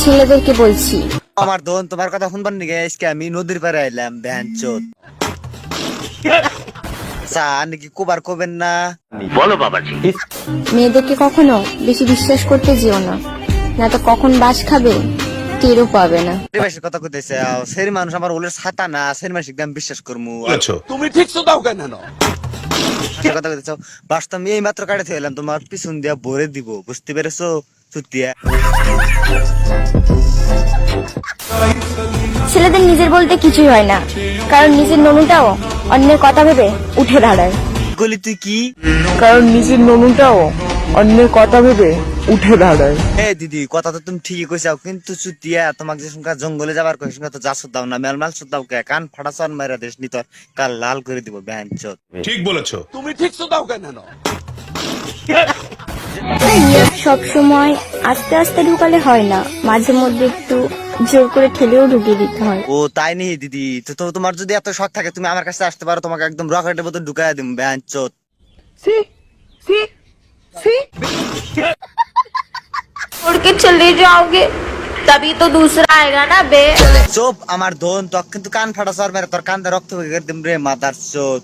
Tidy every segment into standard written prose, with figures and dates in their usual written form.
ছেলেদেরকে বলছি। আমার দোন তোমার কথা শুনবার নিগে আজকে আমি নদীর পাড়ে আইলাম বেহান চোদ চা নাকি কোবার কবেন না বলো বাবাজি। মেয়েদেরকে কখনো বেশি বিশ্বাস করতে যেও না, না তো কখন বাস খাবে টেরও পাবে না। পরিবেশের কথা কইতেছে সেই মানুষ আমার ওলের ছাতা না সেই মানুষ একদম বিশ্বাস করমু তুমি ঠিক তো দাও কেন কথা কইতেছ বাস্তব আমি এই মাত্র কাটে এলাম তোমার পিছন দিয়া ভরে দিব বুঝতে পেরেছো চুতিয়া ছেলেদের নিজের বলতে কিছুই হয় না, কারণ নিজের ননুটাও অন্যের কথা ভেবে উঠে দাঁড়ায়। গলি তুই কি কারণ নিজের ননুটাও অন্যের কথা ভেবে উঠে দাঁড়ায়। দিদি কথা তো তুমি ঠিকই কইছাও কিন্তু চুতিয়া তোমাকে যে সংখ্যা জঙ্গলে যাবার কই সংখ্যা তো যাস দাও না মেলমাল দাও কে কান ফাটা সন মাইরা দেশ নি তোর কাল লাল করে দিব বেহান চোদ ঠিক বলেছো। তুমি ঠিক তো দাও কেন সব সময় আস্তে আস্তে ঢুকালে হয় না, মাঝে মধ্যে একটু জোর করে ঠেলেও ঢুকিয়ে দিতে হয়। ও তাই নেই দিদি তো তোমার যদি এত শখ থাকে তুমি আমার কাছে আসতে পারো, তোমাকে একদম রকেটের মতো ঢুকাই দিম বেহান চোদ छोड़ के चले जाओगे तभी तो दूसरा आएगा ना बे। চোপ আমার দোন তো কিন্তু কান ফাটা সর মেরে তোর কান্দে রক্ত বের দিম রে মাদার চোদ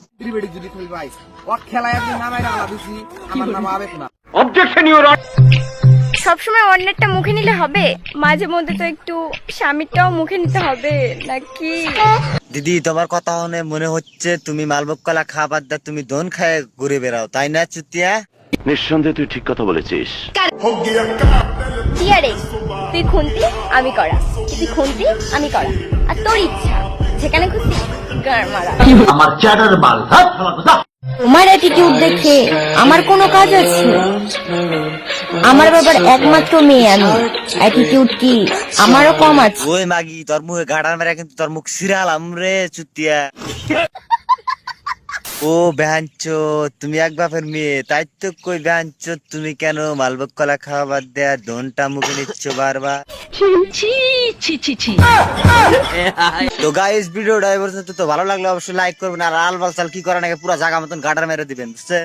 অবজেকশন ইউর সবসময় অন্যেরটা মুখে নিলে হবে, মাঝে মধ্যে তো একটু স্বামীরটাও মুখে নিতে হবে নাকি? দিদি তোমার কথা শুনে মনে হচ্ছে তুমি মালভোগ কলা খাবার দা তুমি দোন খায় ঘুরে বেড়াও তাই না চুতিয়া নিঃসন্দেহে তুই ঠিক কথা বলেছিস। কি আরে তুই খুনতি আমি করা, তুই খুনতি আমি করা, আর তোর ইচ্ছা যেখানে খুশি গাড় মারা। আমার চ্যাটার বাল তোমার অ্যাটিটিউড দেখে আমার কোনো কাজ আছে? আমার বাবার একমাত্র মেয়ে আমি, অ্যাটিটিউড কি আমারও কম আছে? ওই মাগি তোর মুখে গাড়ার মেরে কিন্তু তোর মুখ সিরালাম রে চুতিয়া ও বেহানচো তুমি এক বাপের মেয়ে তাই তো কই বেহানচো তুমি কেন মালভোগ কলা খাবার দেয়া দোনটা মুখে নিচ্ছ বারবার। তো গাইস ভিডিওটা এবার তো ভালো লাগলে অবশ্যই লাইক করবেন আর আলবাল চাল কি করার আগে পুরো জায়গা মতন গাডার মেরে দিবেন বুঝছেন।